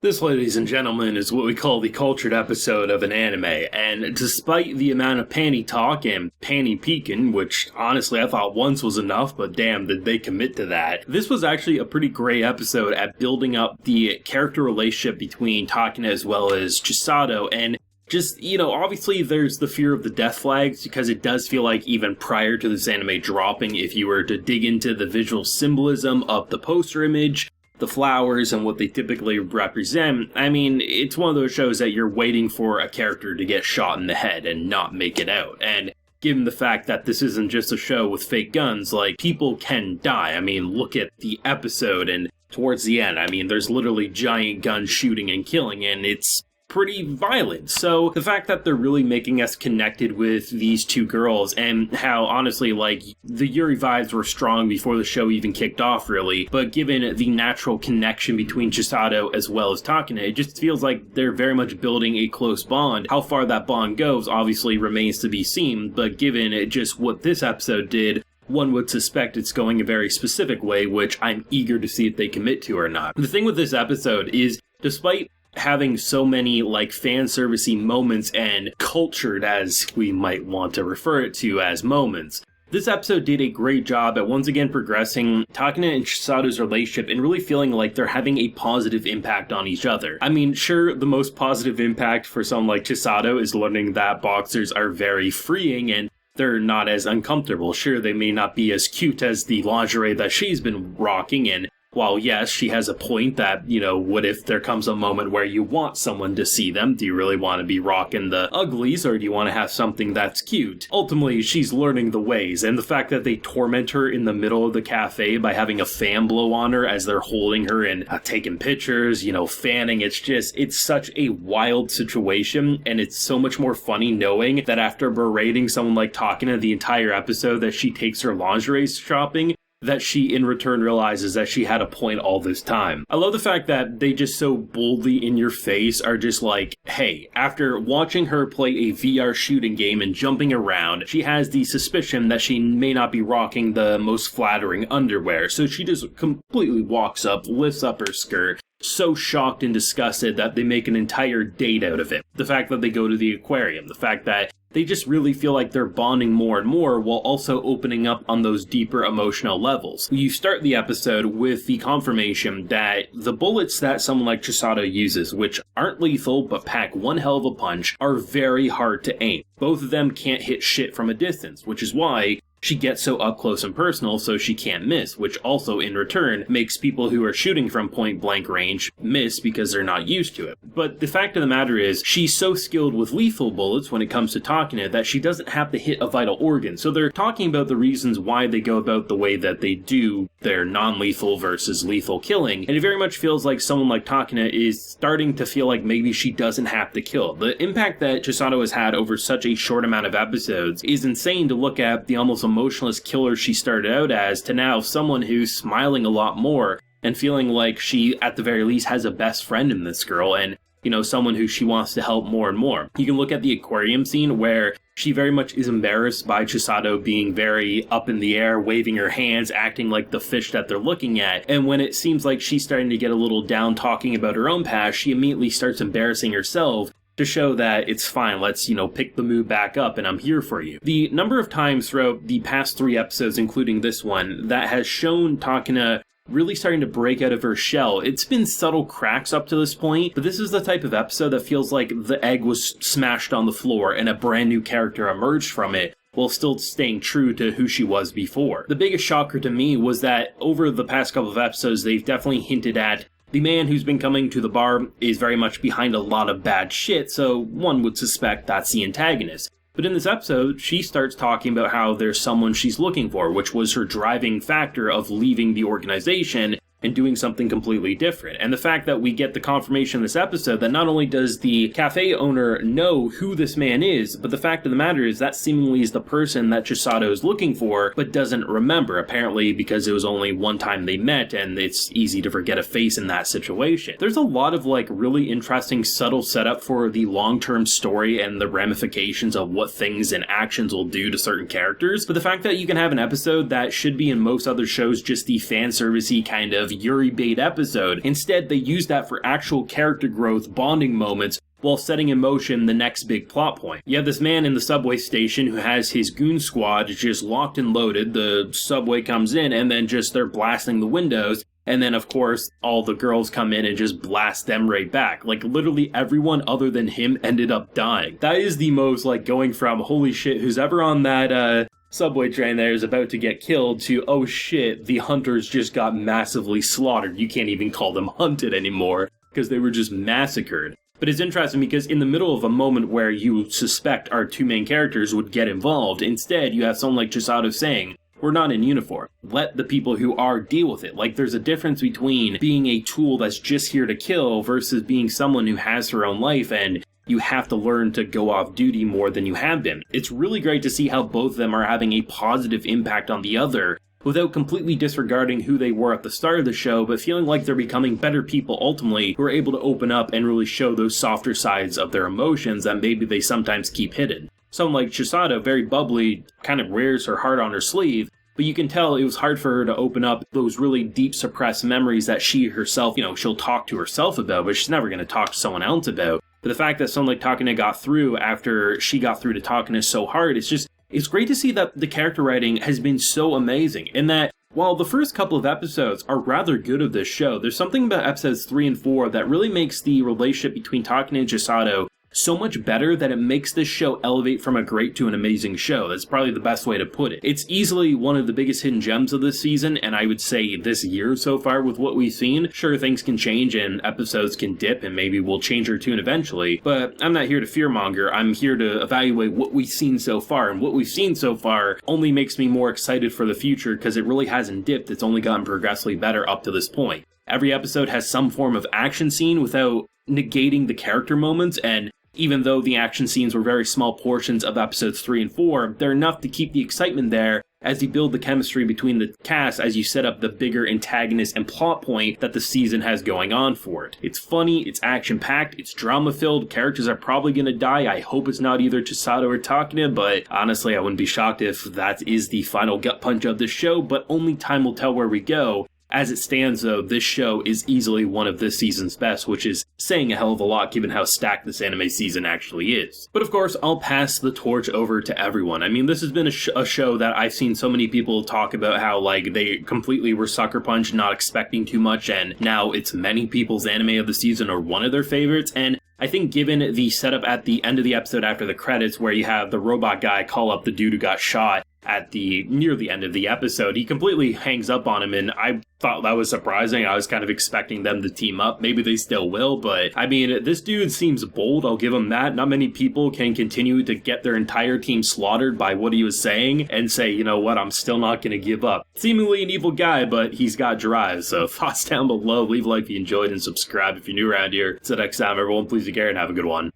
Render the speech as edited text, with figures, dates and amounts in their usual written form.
This, ladies and gentlemen, is what we call the cultured episode of an anime, and despite the amount of panty talk and panty peeking, which honestly I thought once was enough, but damn did they commit to that, this was actually a pretty great episode at building up the character relationship between Takina as well as Chisato, and just, obviously there's the fear of the death flags, because it does feel like even prior to this anime dropping, if you were to dig into the visual symbolism of the poster image, the flowers and what they typically represent, I mean, it's one of those shows that you're waiting for a character to get shot in the head and not make it out. And given the fact that this isn't just a show with fake guns, like, people can die. I mean, look at the episode, and towards the end, I mean, there's literally giant guns shooting and killing, and it's pretty violent. So the fact that they're really making us connected with these two girls, and how honestly, like, the Yuri vibes were strong before the show even kicked off, really, but given the natural connection between Chisato as well as Takina, it just feels like they're very much building a close bond. How far that bond goes obviously remains to be seen, but given just what this episode did, one would suspect it's going a very specific way, which I'm eager to see if they commit to or not. The thing with this episode is, despite having so many, like, fan servicey moments and cultured, as we might want to refer it to as moments, this episode did a great job at once again progressing Takina and Chisato's relationship and really feeling like they're having a positive impact on each other. I mean, sure, the most positive impact for someone like Chisato is learning that boxers are very freeing and they're not as uncomfortable. Sure, they may not be as cute as the lingerie that she's been rocking, and while yes, she has a point that, what if there comes a moment where you want someone to see them? Do you really want to be rocking the uglies, or do you want to have something that's cute? Ultimately, she's learning the ways, and the fact that they torment her in the middle of the cafe by having a fan blow on her as they're holding her and taking pictures, fanning, it's such a wild situation, and it's so much more funny knowing that after berating someone like Takina the entire episode that she takes her lingerie shopping, that she in return realizes that she had a point all this time. I love the fact that they just so boldly in your face are just like, hey, after watching her play a VR shooting game and jumping around, she has the suspicion that she may not be rocking the most flattering underwear, so she just completely walks up, lifts up her skirt, so shocked and disgusted that they make an entire date out of it. The fact that they go to the aquarium, the fact that they just really feel like they're bonding more and more while also opening up on those deeper emotional levels. You start the episode with the confirmation that the bullets that someone like Chisato uses, which aren't lethal but pack one hell of a punch, are very hard to aim. Both of them can't hit shit from a distance, which is why she gets so up close and personal so she can't miss, which also in return makes people who are shooting from point blank range miss because they're not used to it. But the fact of the matter is, she's so skilled with lethal bullets when it comes to Takina that she doesn't have to hit a vital organ. So they're talking about the reasons why they go about the way that they do their non-lethal versus lethal killing, and it very much feels like someone like Takina is starting to feel like maybe she doesn't have to kill. The impact that Chisato has had over such a short amount of episodes is insane to look at. The almost emotionless killer she started out as to now someone who's smiling a lot more and feeling like she at the very least has a best friend in this girl, and someone who she wants to help more and more. You can look at the aquarium scene where she very much is embarrassed by Chisato being very up in the air, waving her hands, acting like the fish that they're looking at. And when it seems like she's starting to get a little down talking about her own past, she immediately starts embarrassing herself to show that it's fine, let's, pick the mood back up and I'm here for you. The number of times throughout the past 3 episodes, including this one, that has shown Takina really starting to break out of her shell. It's been subtle cracks up to this point, but this is the type of episode that feels like the egg was smashed on the floor and a brand new character emerged from it, while still staying true to who she was before. The biggest shocker to me was that over the past couple of episodes, they've definitely hinted at the man who's been coming to the bar is very much behind a lot of bad shit, so one would suspect that's the antagonist. But in this episode, she starts talking about how there's someone she's looking for, which was her driving factor of leaving the organization and doing something completely different. And the fact that we get the confirmation in this episode that not only does the cafe owner know who this man is, but the fact of the matter is that seemingly is the person that Chisato is looking for, but doesn't remember, apparently because it was only one time they met, and it's easy to forget a face in that situation. There's a lot of really interesting subtle setup for the long-term story and the ramifications of what things and actions will do to certain characters, but the fact that you can have an episode that should be in most other shows just the fan servicey kind of of Yuri bait episode. Instead, they used that for actual character growth, bonding moments, while setting in motion the next big plot point. You have this man in the subway station who has his goon squad just locked and loaded. The subway comes in and then just they're blasting the windows. And then, of course, all the girls come in and just blast them right back. Like, literally everyone other than him ended up dying. That is the most, like, going from, holy shit, who's ever on that, subway train there is about to get killed to, oh shit, the hunters just got massively slaughtered. You can't even call them hunted anymore, because they were just massacred. But it's interesting because in the middle of a moment where you suspect our two main characters would get involved, instead you have someone like Chisato saying, we're not in uniform. Let the people who are deal with it. Like, there's a difference between being a tool that's just here to kill versus being someone who has her own life and you have to learn to go off duty more than you have been. It's really great to see how both of them are having a positive impact on the other without completely disregarding who they were at the start of the show, but feeling like they're becoming better people ultimately who are able to open up and really show those softer sides of their emotions that maybe they sometimes keep hidden. Someone like Chisato, very bubbly, kind of wears her heart on her sleeve, but you can tell it was hard for her to open up those really deep suppressed memories that she herself, she'll talk to herself about, but she's never going to talk to someone else about. But the fact that someone like Takane got through after she got through to Takane so hard, it's great to see that the character writing has been so amazing, and that while the first couple of episodes are rather good of this show, there's something about episodes 3 and 4 that really makes the relationship between Takane and Chisato so much better that it makes this show elevate from a great to an amazing show. That's probably the best way to put it. It's easily one of the biggest hidden gems of this season, and I would say this year so far with what we've seen. Sure, things can change and episodes can dip and maybe we'll change our tune eventually, but I'm not here to fearmonger. I'm here to evaluate what we've seen so far, and what we've seen so far only makes me more excited for the future because it really hasn't dipped. It's only gotten progressively better up to this point. Every episode has some form of action scene without negating the character moments, and even though the action scenes were very small portions of episodes 3 and 4, they're enough to keep the excitement there as you build the chemistry between the cast as you set up the bigger antagonist and plot point that the season has going on for it. It's funny, it's action-packed, it's drama-filled, characters are probably gonna die. I hope it's not either Chisato or Takane, but honestly, I wouldn't be shocked if that is the final gut punch of this show, but only time will tell where we go. As it stands, though, this show is easily one of this season's best, which is saying a hell of a lot given how stacked this anime season actually is. But of course, I'll pass the torch over to everyone. I mean, this has been a show that I've seen so many people talk about how, like, they completely were sucker punched, not expecting too much, and now it's many people's anime of the season or one of their favorites, and I think given the setup at the end of the episode after the credits where you have the robot guy call up the dude who got shot at near the end of the episode, he completely hangs up on him, and I thought that was surprising. I was kind of expecting them to team up. Maybe they still will, but I mean, this dude seems bold. I'll give him that. Not many people can continue to get their entire team slaughtered by what he was saying and say, you know what, I'm still not going to give up. Seemingly an evil guy, but he's got drive. So thoughts down below. Leave a like if you enjoyed and subscribe if you're new around here. Until next time, everyone, please take care and have a good one.